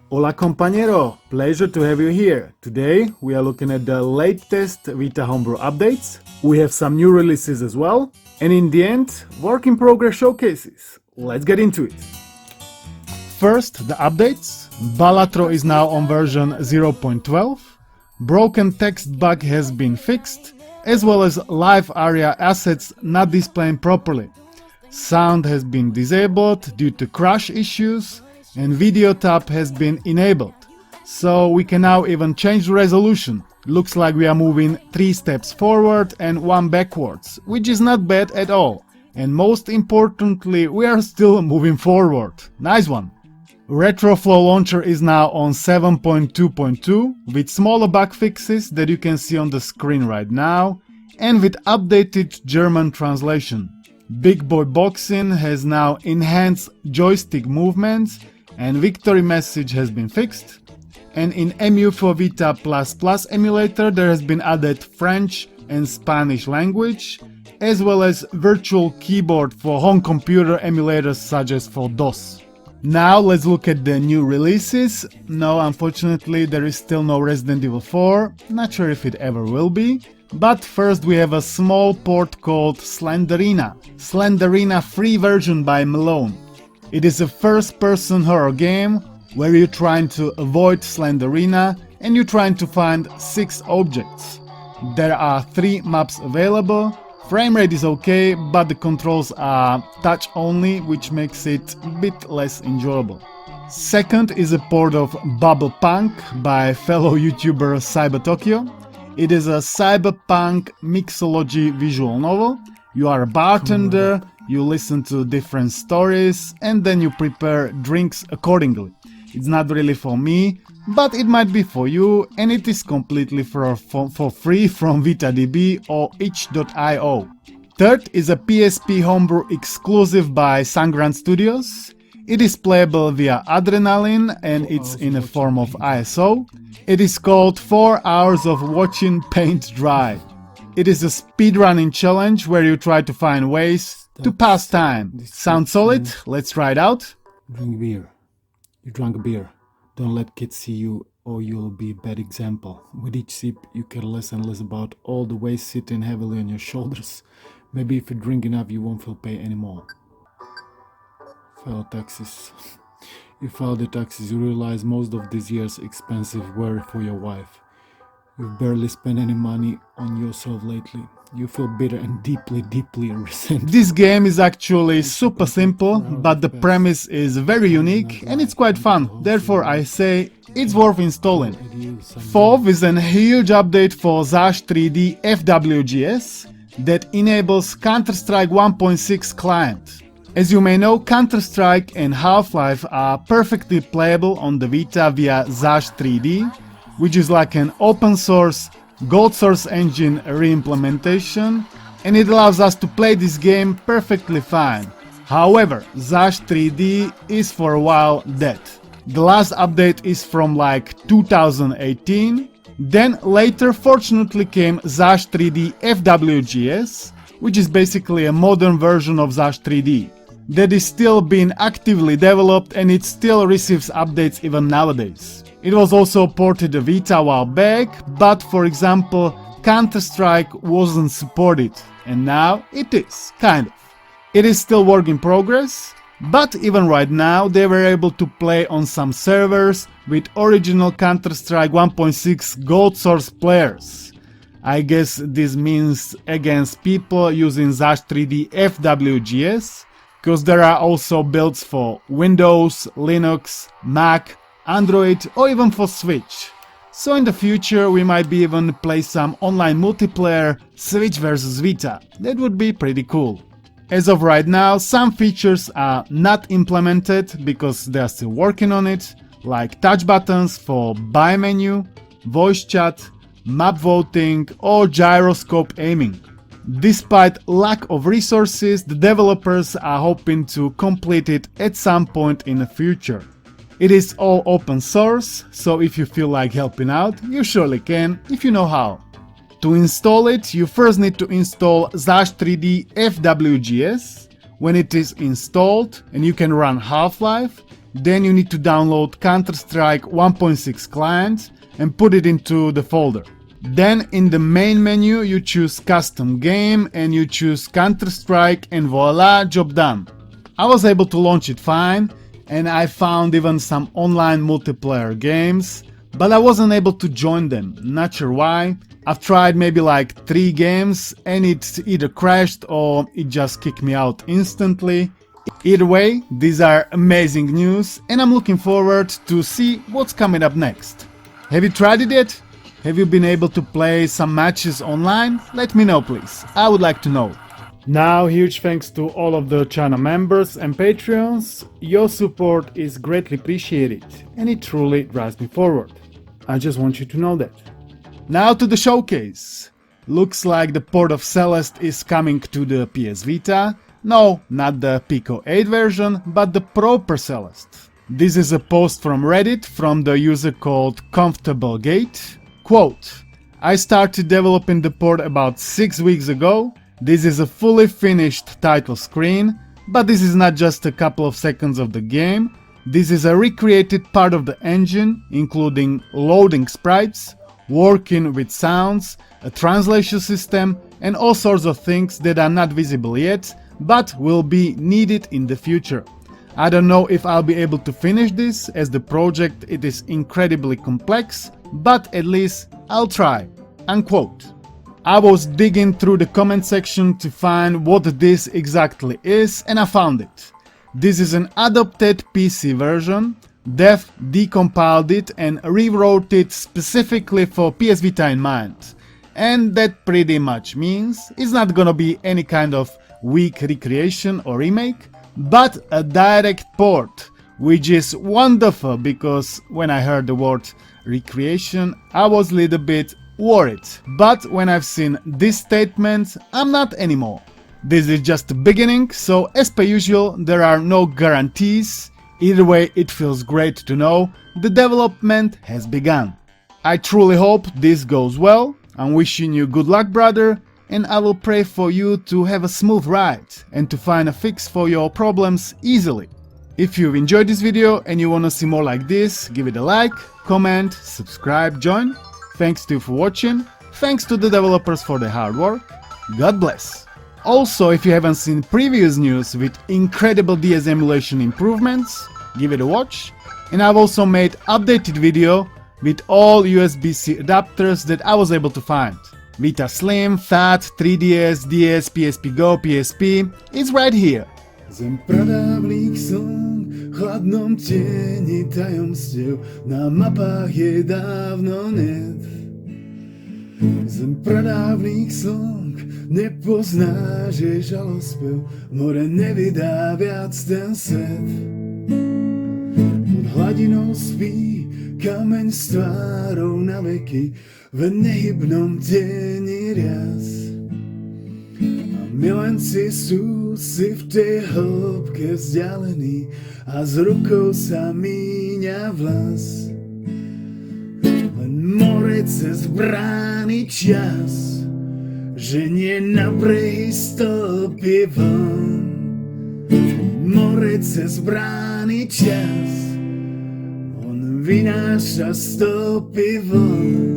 Hola compañero, pleasure to have you here. Today we are looking at the latest Vita Homebrew updates. We have some new releases as well, and in the end, work in progress showcases. Let's get into it. First, the updates. Balatro is now on version 0.12. Broken text bug has been fixed, as well as live area assets not displaying properly. Sound has been disabled due to crash issues, and video tab has been enabled. So we can now even change the resolution. Looks like we are moving 3 steps forward and 1 backwards, which is not bad at all. And most importantly, we are still moving forward. Nice one! RetroFlow Launcher is now on 7.2.2 with smaller bug fixes that you can see on the screen right now, and with updated German translation. Big Boy Boxing has now enhanced joystick movements, and victory message has been fixed. And in psvita++ emulator there has been added French and Spanish language, as well as virtual keyboard for home computer emulators such as for DOS. Now let's look at the new releases. No, unfortunately there is still no Resident Evil 4, not sure if it ever will be. But first we have a small port called Slendrina. Slendrina free version by Malone. It is a first-person horror game where you're trying to avoid Slendrina and you're trying to find 6 objects. There are 3 maps available. Frame rate is okay, but the controls are touch only, which makes it a bit less enjoyable. Second is a port of Bubble Punk by fellow YouTuber CyberTokyo. It is a cyberpunk mixology visual novel. You are a bartender, you listen to different stories, and then you prepare drinks accordingly. It's not really for me, but it might be for you, and it is completely for free from VitaDB or itch.io. Third is a PSP Homebrew exclusive by Sangrant Studios. It is playable via Adrenaline and it's in a form of ISO. It is called 4 hours of watching paint dry. It is a speedrunning challenge where you try to find ways to pass time. Sounds solid? Let's try it out. Drink beer. You drank beer. Don't let kids see you or you'll be a bad example. With each sip you care less and less about all the weight sitting heavily on your shoulders. Maybe if you drink enough you won't feel pain anymore. File taxes. You file the taxes, you realize most of this year's expenses were for your wife. You've barely spent any money on yourself lately. You feel bitter and deeply resentful. This game is actually super simple, but the premise is very unique and it's quite fun. Therefore I say it's worth installing. Fourth is a huge update for Xash3d FWGS that enables Counter-Strike 1.6 client. As you may know, Counter-Strike and Half-Life are perfectly playable on the Vita via Xash3d, which is like an open source Gold Source engine re-implementation, and it allows us to play this game perfectly fine. However, Xash3d is for a while dead. The last update is from like 2018, then later fortunately came Xash3d FWGS, which is basically a modern version of Xash3d. That is still being actively developed and it still receives updates even nowadays. It was also ported to Vita a while back, but for example, Counter-Strike wasn't supported, and now it is, kind of. It is still work in progress, but even right now they were able to play on some servers with original Counter-Strike 1.6 Gold Source players. I guess this means against people using Xash3d FWGS, because there are also builds for Windows, Linux, Mac, Android or even for Switch. So in the future we might be even play some online multiplayer Switch versus Vita. That would be pretty cool. As of right now, some features are not implemented because they are still working on it, like touch buttons for buy menu, voice chat, map voting or gyroscope aiming. Despite lack of resources, the developers are hoping to complete it at some point in the future. It is all open source, so if you feel like helping out, you surely can if you know how. To install it, you first need to install Xash3d FWGS. When it is installed and you can run Half-Life, then you need to download Counter-Strike 1.6 client and put it into the folder. Then in the main menu you choose custom game and you choose Counter-Strike and voila, job done. I was able to launch it fine and I found even some online multiplayer games, but I wasn't able to join them, not sure why. I've tried maybe like 3 games and it either crashed or it just kicked me out instantly. Either way, these are amazing news and I'm looking forward to see what's coming up next. Have you tried it yet? Have you been able to play some matches online? Let me know please, I would like to know. Now, huge thanks to all of the channel members and Patreons. Your support is greatly appreciated and it truly drives me forward. I just want you to know that. Now to the showcase. Looks like the port of Celeste is coming to the PS Vita. No, not the Pico 8 version, but the proper Celeste. This is a post from Reddit from the user called ComfortableGate. Quote, I started developing the port about 6 weeks ago. This is a fully finished title screen, but this is not just a couple of seconds of the game. This is a recreated part of the engine, including loading sprites, working with sounds, a translation system, and all sorts of things that are not visible yet, but will be needed in the future. I don't know if I'll be able to finish this, as the project it is incredibly complex, but at least I'll try. Unquote. I was digging through the comment section to find what this exactly is and I found it. This is an adopted PC version. Dev decompiled it and rewrote it specifically for PS Vita in mind. And that pretty much means it's not gonna be any kind of weak recreation or remake, but a direct port, which is wonderful because when I heard the word recreation, I was a little bit worried, but when I've seen this statement, I'm not anymore. This is just the beginning, so as per usual, there are no guarantees. Either way, it feels great to know the development has begun. I truly hope this goes well. I'm wishing you good luck, brother, and I will pray for you to have a smooth ride and to find a fix for your problems easily. If you've enjoyed this video and you wanna see more like this, give it a like, comment, subscribe, join. Thanks to you for watching, thanks to the developers for their hard work, God bless. Also, if you haven't seen previous news with incredible DS emulation improvements, give it a watch. And I've also made updated video with all USB-C adapters that I was able to find. Vita Slim, Fat, 3DS, DS, PSP Go, PSP, it's right here. Zem pradávnych song, chladnom tieni tajomstiev, na mapách je dávno net. Zem pradávnych song, nepozná, že žalospev, more nevydá viac ten svet. Pod hladinou spí kameň s tvárou na veky, v nehybnom tieni rias. Milenci sú si v tej hĺbke vzdialení a s rukou sa míňa vlas. Len more cez brány čas, že nie na brehy stopy von. More cez brány čas, on vynáša stopy von.